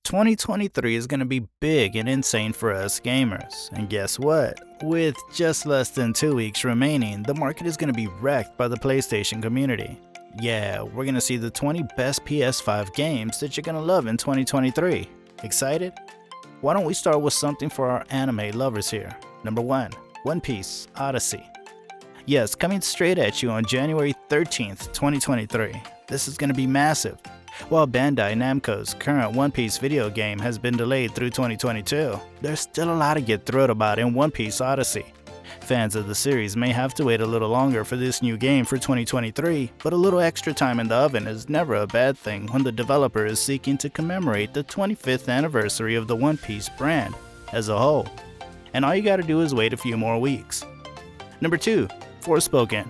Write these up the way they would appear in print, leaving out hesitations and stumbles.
2023 is going to be big and insane for us gamers. And guess what? With just less than 2 weeks remaining, the market is going to be wrecked by the PlayStation community. Yeah, we're going to see the 20 best PS5 games that you're going to love in 2023. Excited? Why don't we start with something for our anime lovers here. Number 1. One Piece Odyssey. Yes, coming straight at you on January 13th, 2023. This is going to be massive. While Bandai Namco's current One Piece video game has been delayed through 2022, there's still a lot to get thrilled about in One Piece Odyssey. Fans of the series may have to wait a little longer for this new game for 2023, but a little extra time in the oven is never a bad thing when the developer is seeking to commemorate the 25th anniversary of the One Piece brand as a whole. And all you gotta do is wait a few more weeks. Number 2. Forspoken.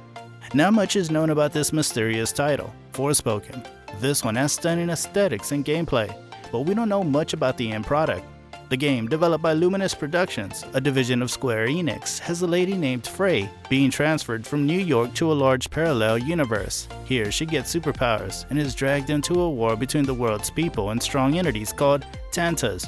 Not much is known about this mysterious title, Forspoken. This one has stunning aesthetics and gameplay, but we don't know much about the end product. The game, developed by Luminous Productions, a division of Square Enix, has a lady named Frey being transferred from New York to a large parallel universe. Here, she gets superpowers and is dragged into a war between the world's people and strong entities called Tantas.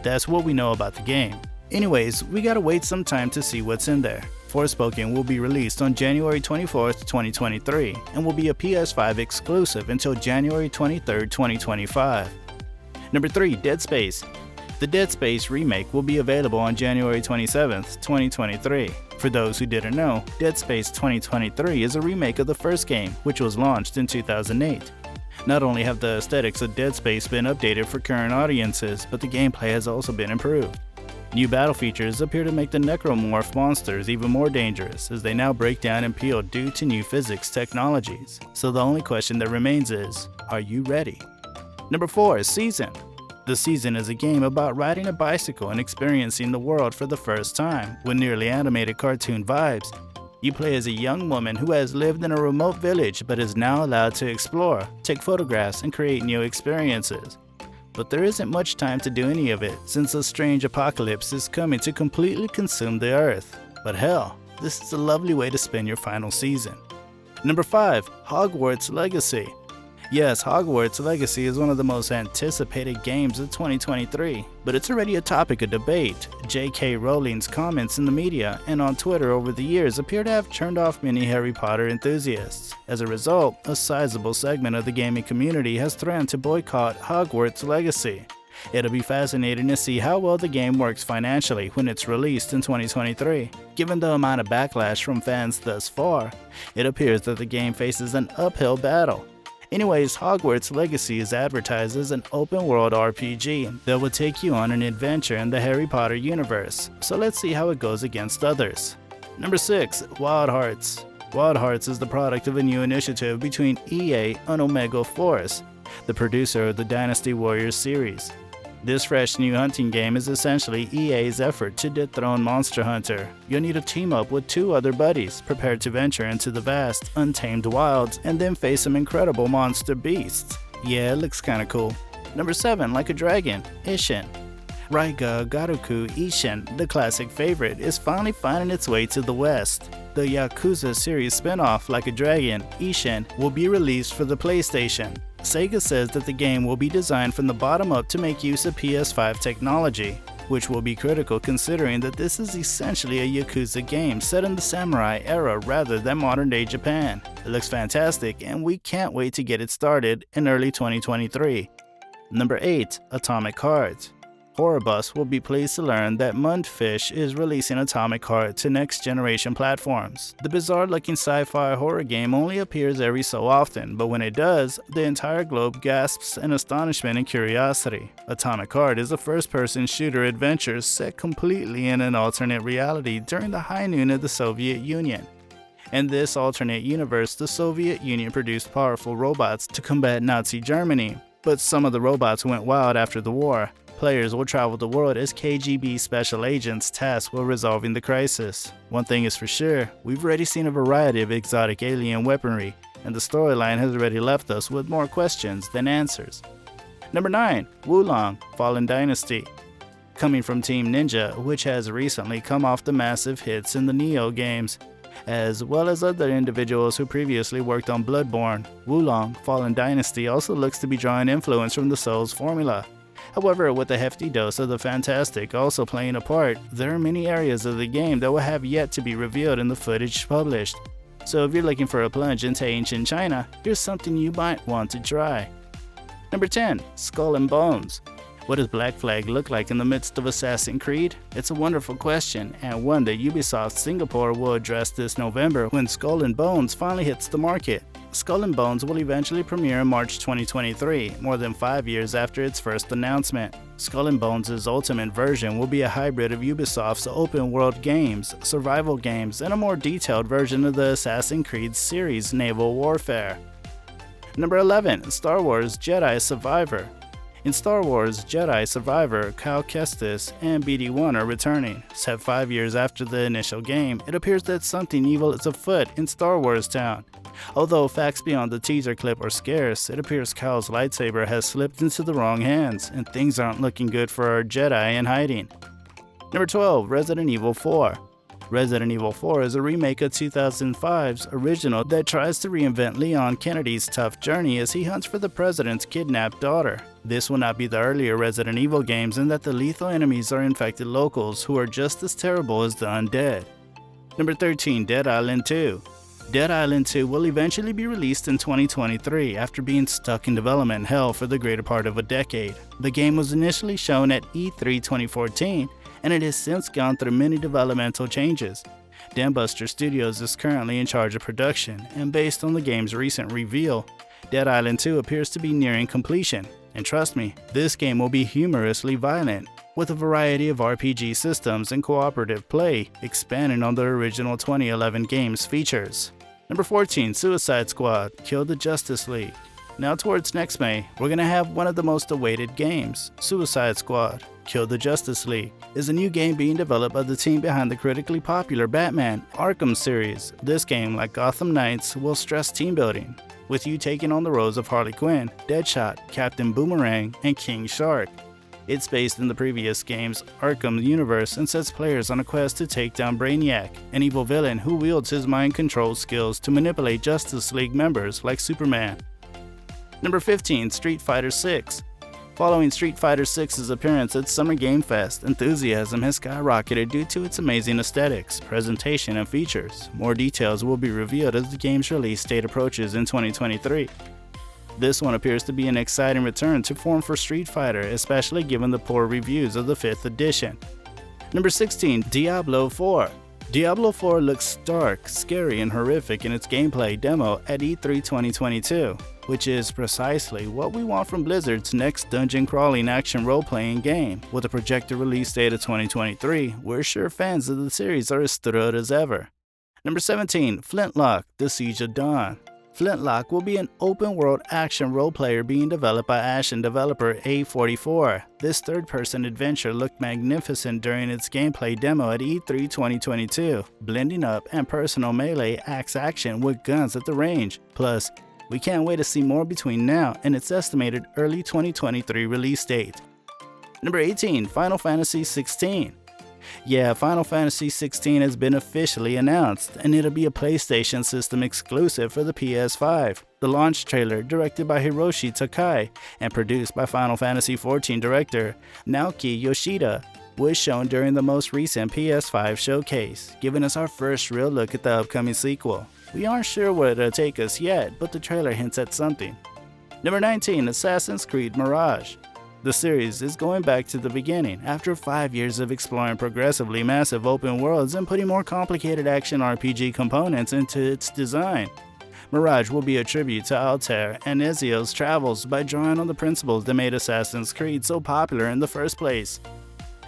That's what we know about the game. Anyways, we gotta wait some time to see what's in there. Forspoken will be released on January 24th, 2023, and will be a PS5 exclusive until January 23rd, 2025. Number 3. Dead Space. The Dead Space remake will be available on January 27th, 2023. For those who didn't know, Dead Space 2023 is a remake of the first game, which was launched in 2008. Not only have the aesthetics of Dead Space been updated for current audiences, but the gameplay has also been improved. New battle features appear to make the necromorph monsters even more dangerous, as they now break down and peel due to new physics technologies. So the only question that remains is, are you ready? Number 4. Season. The Season is a game about riding a bicycle and experiencing the world for the first time, with nearly animated cartoon vibes. You play as a young woman who has lived in a remote village but is now allowed to explore, take photographs, and create new experiences. But there isn't much time to do any of it, since a strange apocalypse is coming to completely consume the earth. But hell, this is a lovely way to spend your final season. Number 5. Hogwarts Legacy. Yes, Hogwarts Legacy is one of the most anticipated games of 2023, but it's already a topic of debate. J.K. Rowling's comments in the media and on Twitter over the years appear to have turned off many Harry Potter enthusiasts. As a result, a sizable segment of the gaming community has threatened to boycott Hogwarts Legacy. It'll be fascinating to see how well the game works financially when it's released in 2023. Given the amount of backlash from fans thus far, it appears that the game faces an uphill battle. Anyways, Hogwarts Legacy is advertised as an open-world RPG that will take you on an adventure in the Harry Potter universe, so let's see how it goes against others. Number 6. Wild Hearts. Wild Hearts is the product of a new initiative between EA and Omega Force, the producer of the Dynasty Warriors series. This fresh new hunting game is essentially EA's effort to dethrone Monster Hunter. You'll need to team up with 2 other buddies, prepared to venture into the vast, untamed wilds, and then face some incredible monster beasts. Yeah, it looks kinda cool. Number 7. Like a Dragon, Ishin. Raiga Garuku Ishin, the classic favorite, is finally finding its way to the West. The Yakuza series spin-off, Like a Dragon, Ishin, will be released for the PlayStation. Sega says that the game will be designed from the bottom up to make use of PS5 technology, which will be critical considering that this is essentially a Yakuza game set in the samurai era rather than modern-day Japan. It looks fantastic, and we can't wait to get it started in early 2023. Number 8. Atomic Heart. Horrorbuffs will be pleased to learn that Mundfish is releasing Atomic Heart to next-generation platforms. The bizarre-looking sci-fi horror game only appears every so often, but when it does, the entire globe gasps in astonishment and curiosity. Atomic Heart is a first-person shooter adventure set completely in an alternate reality during the high noon of the Soviet Union. In this alternate universe, the Soviet Union produced powerful robots to combat Nazi Germany, but some of the robots went wild after the war. Players will travel the world as KGB special agents tasked with resolving the crisis. One thing is for sure, we've already seen a variety of exotic alien weaponry, and the storyline has already left us with more questions than answers. Number 9. Wulong Fallen Dynasty. Coming from Team Ninja, which has recently come off the massive hits in the Neo games, as well as other individuals who previously worked on Bloodborne, Wulong Fallen Dynasty also looks to be drawing influence from the Souls formula. However, with a hefty dose of the fantastic also playing a part, there are many areas of the game that will have yet to be revealed in the footage published. So if you're looking for a plunge into ancient China, here's something you might want to try. Number 10. Skull and Bones. What does Black Flag look like in the midst of Assassin's Creed? It's a wonderful question, and one that Ubisoft Singapore will address this November when Skull and Bones finally hits the market. Skull and Bones will eventually premiere in March 2023, more than 5 years after its first announcement. Skull and Bones' ultimate version will be a hybrid of Ubisoft's open-world games, survival games, and a more detailed version of the Assassin's Creed series' naval warfare. Number 11. Star Wars Jedi Survivor. In Star Wars Jedi Survivor, Cal Kestis and BD-1 are returning. Set 5 years after the initial game, it appears that something evil is afoot in Star Wars Town. Although facts beyond the teaser clip are scarce, it appears Cal's lightsaber has slipped into the wrong hands, and things aren't looking good for our Jedi in hiding. Number 12. Resident Evil 4. Resident Evil 4 is a remake of 2005's original that tries to reinvent Leon Kennedy's tough journey as he hunts for the president's kidnapped daughter. This will not be the earlier Resident Evil games in that the lethal enemies are infected locals who are just as terrible as the undead. Number 13. Dead Island 2. Dead Island 2 will eventually be released in 2023 after being stuck in development hell for the greater part of a decade. The game was initially shown at E3 2014, and it has since gone through many developmental changes. Dambuster Studios is currently in charge of production, and based on the game's recent reveal, Dead Island 2 appears to be nearing completion. And trust me, this game will be humorously violent, with a variety of RPG systems and cooperative play, expanding on the original 2011 game's features. Number 14. Suicide Squad Kill the Justice League. Now towards next May, we're gonna have one of the most awaited games. Suicide Squad Kill the Justice League is a new game being developed by the team behind the critically popular Batman Arkham series. This game, like Gotham Knights, will stress team building, with you taking on the roles of Harley Quinn, Deadshot, Captain Boomerang, and King Shark. It's based in the previous game's Arkham universe and sets players on a quest to take down Brainiac, an evil villain who wields his mind control skills to manipulate Justice League members like Superman. Number 15. Street Fighter 6. Following Street Fighter 6's appearance at Summer Game Fest, enthusiasm has skyrocketed due to its amazing aesthetics, presentation, and features. More details will be revealed as the game's release date approaches in 2023. This one appears to be an exciting return to form for Street Fighter, especially given the poor reviews of the 5th edition. Number 16. Diablo 4. Diablo 4 looks dark, scary, and horrific in its gameplay demo at E3 2022, which is precisely what we want from Blizzard's next dungeon-crawling action role-playing game. With a projected release date of 2023, we're sure fans of the series are as thrilled as ever. Number 17. Flintlock: The Siege of Dawn. Flintlock will be an open-world action role-player being developed by Ashen developer A44. This third-person adventure looked magnificent during its gameplay demo at E3 2022, blending up and personal melee axe action with guns at the range. Plus, we can't wait to see more between now and its estimated early 2023 release date. Number 18. Final Fantasy 16. Yeah, Final Fantasy 16 has been officially announced, and it'll be a PlayStation system exclusive for the PS5. The launch trailer, directed by Hiroshi Takai and produced by Final Fantasy XIV director Naoki Yoshida, was shown during the most recent PS5 showcase, giving us our first real look at the upcoming sequel. We aren't sure where it'll take us yet, but the trailer hints at something. Number 19. Assassin's Creed Mirage. The series is going back to the beginning after 5 years of exploring progressively massive open worlds and putting more complicated action RPG components into its design. Mirage will be a tribute to Altair and Ezio's travels by drawing on the principles that made Assassin's Creed so popular in the first place.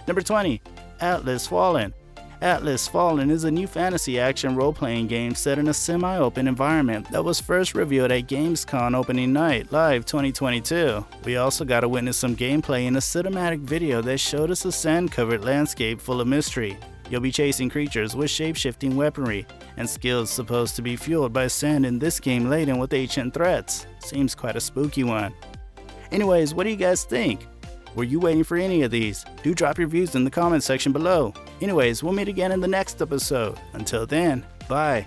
Number 20. Atlas Fallen. Atlas Fallen is a new fantasy action role-playing game set in a semi-open environment that was first revealed at Gamescom opening night live 2022. We also got to witness some gameplay in a cinematic video that showed us a sand-covered landscape full of mystery. You'll be chasing creatures with shape-shifting weaponry and skills supposed to be fueled by sand in this game laden with ancient threats. Seems quite a spooky one. Anyways, what do you guys think? Were you waiting for any of these? Do drop your views in the comment section below. Anyways, we'll meet again in the next episode. Until then, bye.